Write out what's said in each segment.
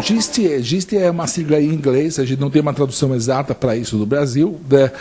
GIST é uma sigla em inglês, a gente não tem uma tradução exata para isso no Brasil, né,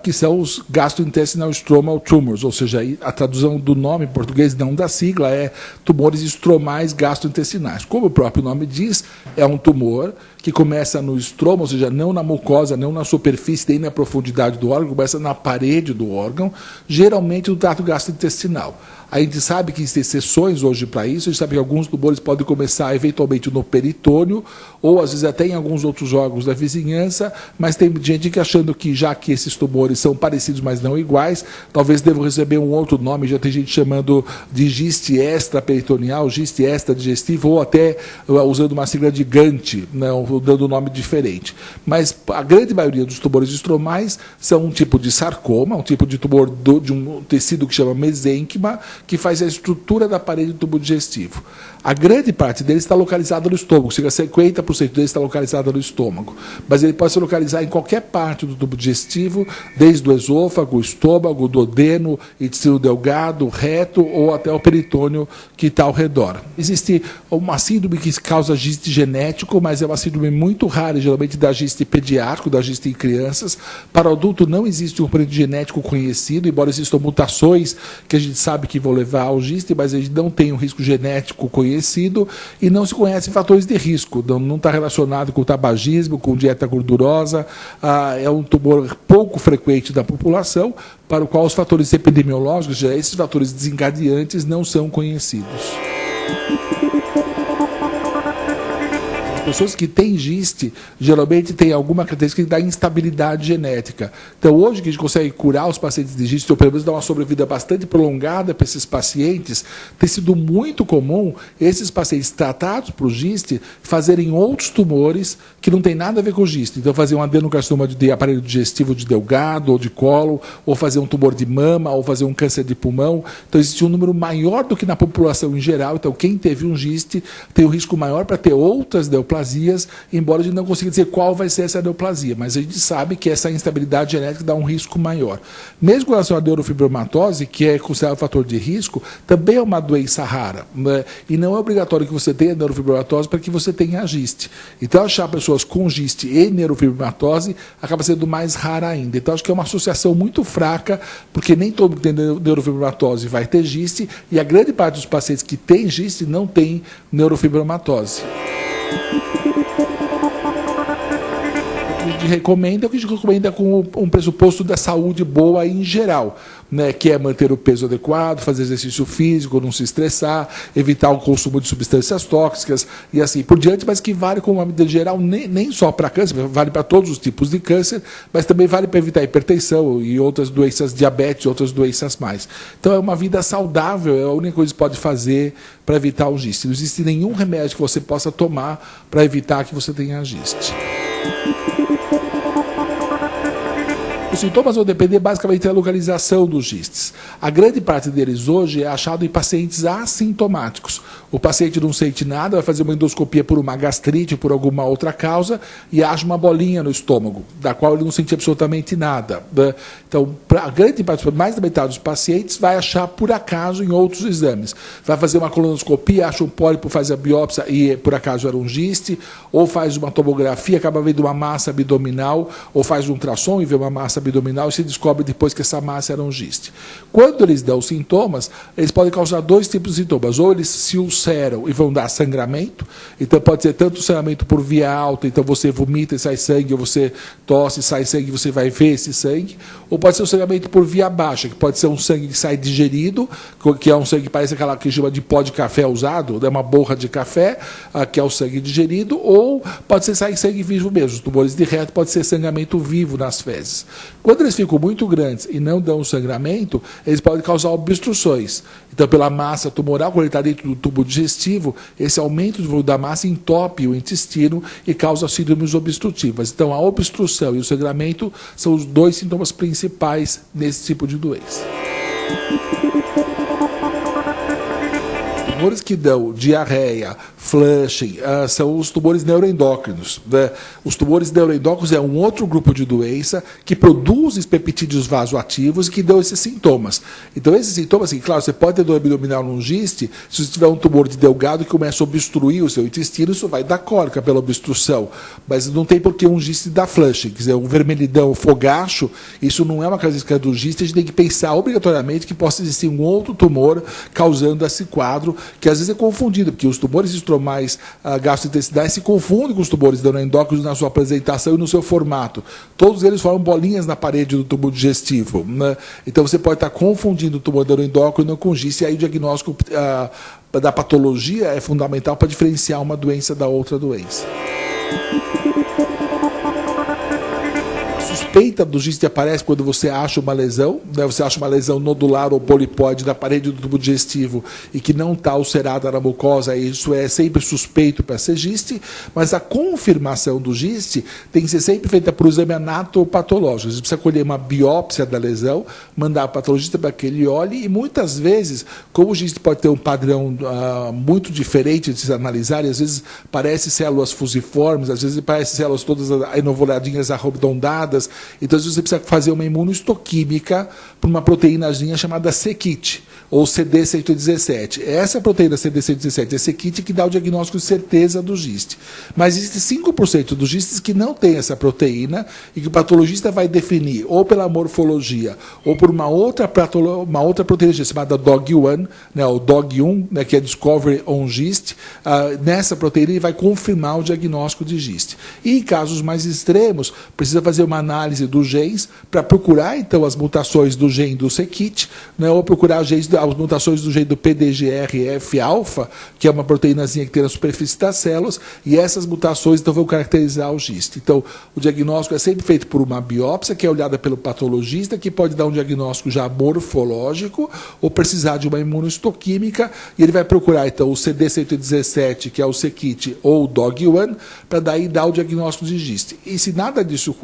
que são os gastrointestinal stromal tumors, ou seja, a tradução do nome em português, não da sigla, é tumores estromais gastrointestinais. Como o próprio nome diz, é um tumor que começa no estroma, ou seja, não na mucosa, não na superfície, nem na profundidade do órgão, começa na parede do órgão, geralmente no trato gastrointestinal. A gente sabe que existem exceções hoje para isso, a gente sabe que alguns tumores podem começar eventualmente no peritônio, ou às vezes até em alguns outros órgãos da vizinhança, mas tem gente que achando que, já que esses tumores são parecidos, mas não iguais, talvez devam receber um outro nome, já tem gente chamando de GIST extraperitoneal, GIST extradigestivo, ou até usando uma sigla de GANT, não, dando um nome diferente. Mas a grande maioria dos tumores estromais são um tipo de sarcoma, um tipo de tumor de um tecido que chama mesênquima, que faz a estrutura da parede do tubo digestivo. A grande parte dele está localizada no estômago, chega a 50% dele está localizada no estômago, mas ele pode se localizar em qualquer parte do tubo digestivo, desde o esôfago, o estômago, o duodeno, intestino delgado, reto ou até o peritônio que está ao redor. Existe uma síndrome que causa GIST genético, mas é uma síndrome muito rara, geralmente da GIST pediátrico, da GIST em crianças. Para o adulto não existe um componente genético conhecido, embora existam mutações que a gente sabe que vão levar ao GIST, mas a gente não tem um risco genético conhecido e não se conhecem fatores de risco. Não está relacionado com o tabagismo, com dieta gordurosa. É um tumor pouco frequente da população, para o qual os fatores epidemiológicos, esses fatores desencadeantes, não são conhecidos. Pessoas que têm GIST, geralmente têm alguma característica da instabilidade genética. Então, hoje que a gente consegue curar os pacientes de GIST, ou pelo menos dar uma sobrevida bastante prolongada para esses pacientes, tem sido muito comum esses pacientes tratados por GIST fazerem outros tumores que não tem nada a ver com GIST. Então, fazer um adenocarcinoma de aparelho digestivo de delgado ou de colo, ou fazer um tumor de mama, ou fazer um câncer de pulmão. Então, existe um número maior do que na população em geral. Então, quem teve um GIST tem um risco maior para ter outras neoplasias, embora a gente não consiga dizer qual vai ser essa neoplasia, mas a gente sabe que essa instabilidade genética dá um risco maior. Mesmo com relação à neurofibromatose, que é considerado um fator de risco, também é uma doença rara, né? E não é obrigatório que você tenha neurofibromatose para que você tenha GIST. Então, achar pessoas com GIST e neurofibromatose acaba sendo mais rara ainda. Então, acho que é uma associação muito fraca, porque nem todo mundo que tem neurofibromatose vai ter GIST, e a grande parte dos pacientes que têm GIST não tem neurofibromatose. O que a gente recomenda com um pressuposto da saúde boa em geral, né, que é manter o peso adequado, fazer exercício físico, não se estressar, evitar o consumo de substâncias tóxicas e assim por diante, mas que vale como uma medida geral nem só para câncer, vale para todos os tipos de câncer, mas também vale para evitar hipertensão e outras doenças, diabetes, outras doenças mais. Então é uma vida saudável, é a única coisa que você pode fazer para evitar o GIST. Não existe nenhum remédio que você possa tomar para evitar que você tenha GIST. Os sintomas vão depender basicamente da localização dos GISTs. A grande parte deles hoje é achado em pacientes assintomáticos. O paciente não sente nada, vai fazer uma endoscopia por uma gastrite, por alguma outra causa, e acha uma bolinha no estômago, da qual ele não sente absolutamente nada, né? Então, a grande parte, mais da metade dos pacientes, vai achar por acaso em outros exames. Vai fazer uma colonoscopia, acha um pólipo, faz a biópsia e por acaso era um GIST, ou faz uma tomografia, acaba vendo uma massa abdominal, ou faz um ultrassom e vê uma massa abdominal e se descobre depois que essa massa era um GIST. Quando eles dão sintomas, eles podem causar dois tipos de sintomas. Ou eles se ulceram e vão dar sangramento, então pode ser tanto sangramento por via alta, então você vomita e sai sangue, ou você tosse e sai sangue e você vai ver esse sangue, ou pode ser um sangramento por via baixa, que pode ser um sangue que sai digerido, que é um sangue que parece aquela que chama de pó de café usado, é uma borra de café, que é o sangue digerido, ou pode ser sair sangue vivo mesmo. Os tumores de reto pode ser sangramento vivo nas fezes. Quando eles ficam muito grandes e não dão sangramento, eles podem causar obstruções. Então, pela massa tumoral, quando ele está dentro do tubo digestivo, esse aumento do volume da massa entope o intestino e causa síndromes obstrutivas. Então, a obstrução e o sangramento são os dois sintomas principais nesse tipo de doença. tumores que dão diarreia, flushing, são os tumores neuroendócrinos, né? Os tumores neuroendócrinos é um outro grupo de doença que produz peptídeos vasoativos e que dão esses sintomas. Então, esses sintomas, assim, claro, você pode ter dor abdominal num giste, se você tiver um tumor de delgado que começa a obstruir o seu intestino, isso vai dar cólica pela obstrução. Mas não tem por que um giste dar flushing, quer dizer, um vermelhidão, fogacho, isso não é uma característica do giste, a gente tem que pensar obrigatoriamente que possa existir um outro tumor causando esse quadro, que às vezes é confundido, porque os tumores estromais gastrointestinais se confundem com os tumores neuroendócrinos na sua apresentação e no seu formato. Todos eles formam bolinhas na parede do tubo digestivo, né? Então você pode estar confundindo o tumor neuroendócrino com giste, e aí o diagnóstico da patologia é fundamental para diferenciar uma doença da outra doença. A suspeita do giste aparece quando você acha uma lesão, né? Você acha uma lesão nodular ou polipóide na parede do tubo digestivo e que não está ulcerada na mucosa, isso é sempre suspeito para ser giste, mas a confirmação do giste tem que ser sempre feita por exame anatopatológico. Você precisa colher uma biópsia da lesão, mandar para o patologista para que ele olhe, e muitas vezes, como o giste pode ter um padrão muito diferente de se analisar, e às vezes parece células fusiformes, às vezes parece células todas enovoladinhas arredondadas. Então, você precisa fazer uma imunohistoquímica para uma proteínazinha chamada c-KIT, ou CD117. Essa proteína CD117 é c-KIT que dá o diagnóstico de certeza do giste. Mas existem 5% dos gistes que não tem essa proteína e que o patologista vai definir ou pela morfologia ou por uma outra proteína chamada DOG1, né, o DOG1, né, que é Discovery on Gist. Nessa proteína ele vai confirmar o diagnóstico de giste. E em casos mais extremos, precisa fazer uma análise dos genes para procurar, então, as mutações do gene do c-KIT, né, ou procurar as mutações do gene do PDGRF-alfa, que é uma proteínazinha que tem na superfície das células, e essas mutações, então, vão caracterizar o giste. Então, o diagnóstico é sempre feito por uma biópsia, que é olhada pelo patologista, que pode dar um diagnóstico já morfológico, ou precisar de uma imunohistoquímica, e ele vai procurar, então, o CD117, que é o c-KIT, ou o DOG1, para daí dar o diagnóstico de giste. E se nada disso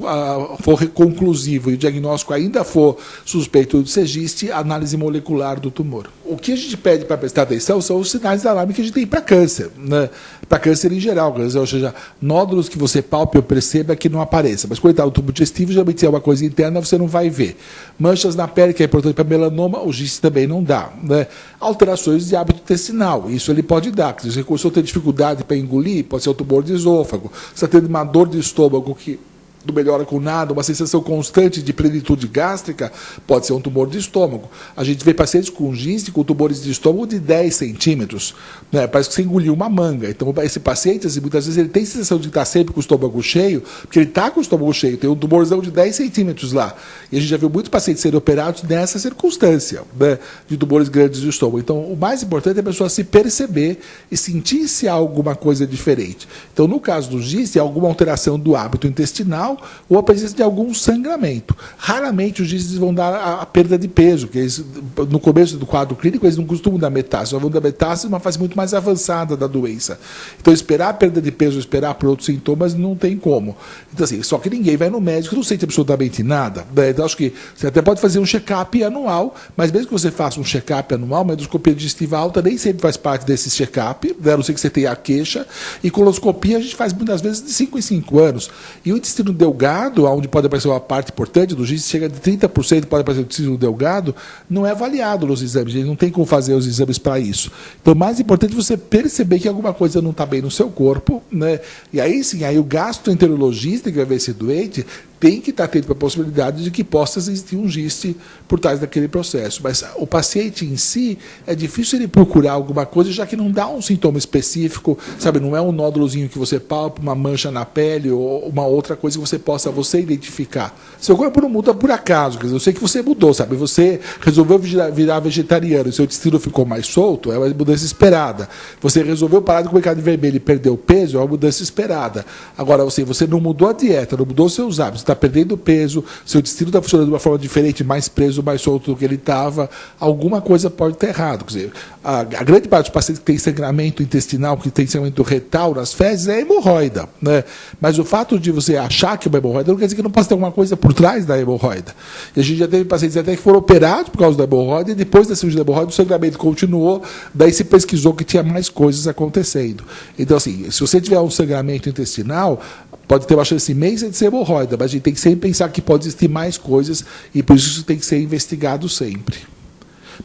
for conclusivo e o diagnóstico ainda for suspeito de ser giste, a análise molecular do tumor. O que a gente pede para prestar atenção são os sinais de alarme que a gente tem para câncer, né? Para câncer em geral, ou seja, nódulos que você palpe ou perceba que não apareça. Mas quando está no tubo digestivo, geralmente é uma coisa interna, você não vai ver. Manchas na pele, que é importante para melanoma, o giste também não dá, né? Alterações de hábito intestinal, isso ele pode dar. Se você começou a ter dificuldade para engolir, pode ser o tumor de esôfago. Se está tendo uma dor de estômago que não melhora com nada, uma sensação constante de plenitude gástrica, pode ser um tumor de estômago. A gente vê pacientes com giste, com tumores de estômago de 10 centímetros, né? Parece que você engoliu uma manga. Então, esse paciente, assim, muitas vezes, ele tem a sensação de estar sempre com o estômago cheio, porque ele está com o estômago cheio, tem um tumorzão de 10 centímetros lá. E a gente já viu muitos pacientes serem operados nessa circunstância, né, de tumores grandes de estômago. Então, o mais importante é a pessoa se perceber e sentir se há alguma coisa diferente. Então, no caso do giste, é alguma alteração do hábito intestinal ou a presença de algum sangramento. Raramente os gistes vão dar a perda de peso, que eles, no começo do quadro clínico eles não costumam dar metástase, só vão dar metástase numa fase muito mais avançada da doença. Então, esperar a perda de peso, esperar por outros sintomas, não tem como. Então, assim, só que ninguém vai no médico, não sente absolutamente nada, né? Então, acho que você até pode fazer um check-up anual, mas mesmo que você faça um check-up anual, uma endoscopia digestiva alta nem sempre faz parte desse check-up, né? A não ser que você tenha a queixa, e coloscopia a gente faz muitas vezes de 5 em 5 anos. E o intestino delgado, onde pode aparecer uma parte importante do giste, chega de 30% pode aparecer o intestino delgado, não é avaliado nos exames, a gente não tem como fazer os exames para isso. Então, o mais importante é você perceber que alguma coisa não está bem no seu corpo, né? E aí sim, aí o gastroenterologista que vai ver esse doente tem que estar atento para a possibilidade de que possa existir um giste por trás daquele processo. Mas o paciente em si, é difícil ele procurar alguma coisa, já que não dá um sintoma específico, sabe? Não é um nódulozinho que você palpa, uma mancha na pele ou uma outra coisa que você possa identificar. Seu corpo não muda por acaso, quer dizer, eu sei que você mudou, sabe? Você resolveu virar vegetariano e seu intestino ficou mais solto, é uma mudança esperada. Você resolveu parar de comer carne vermelha e perdeu peso, é uma mudança esperada. Agora, você não mudou a dieta, não mudou os seus hábitos, está está perdendo peso, seu intestino está funcionando de uma forma diferente, mais preso, mais solto do que ele estava, alguma coisa pode estar errado. Quer dizer, a grande parte dos pacientes que tem sangramento intestinal, que tem sangramento retal nas fezes, é hemorroida, né? Mas o fato de você achar que é uma hemorroida não quer dizer que não possa ter alguma coisa por trás da hemorroida. E a gente já teve pacientes até que foram operados por causa da hemorroida, e depois da cirurgia da hemorroida o sangramento continuou, daí se pesquisou que tinha mais coisas acontecendo. Então, assim, se você tiver um sangramento intestinal, pode ter uma chance imensa de ser hemorroida, mas a gente tem que sempre pensar que pode existir mais coisas, e por isso tem que ser investigado sempre.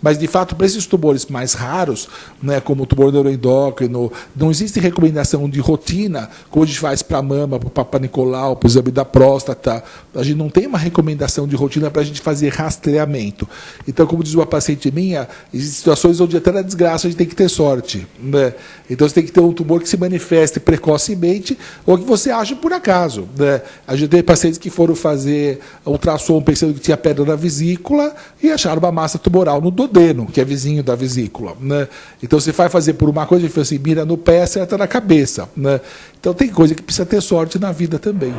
Mas, de fato, para esses tumores mais raros, né, como o tumor neuroendócrino, não existe recomendação de rotina, como a gente faz para a mama, para o Papa Nicolau, para o exame da próstata. A gente não tem uma recomendação de rotina para a gente fazer rastreamento. Então, como diz uma paciente minha, existem situações onde até na desgraça a gente tem que ter sorte, né? Então, você tem que ter um tumor que se manifeste precocemente ou que você ache por acaso, né? A gente tem pacientes que foram fazer ultrassom pensando que tinha pedra na vesícula e acharam uma massa tumoral no duodeno, que é vizinho da vesícula, né? Então você vai fazer por uma coisa e fala assim, mira no pé, acerta na cabeça, né? Então tem coisa que precisa ter sorte na vida também.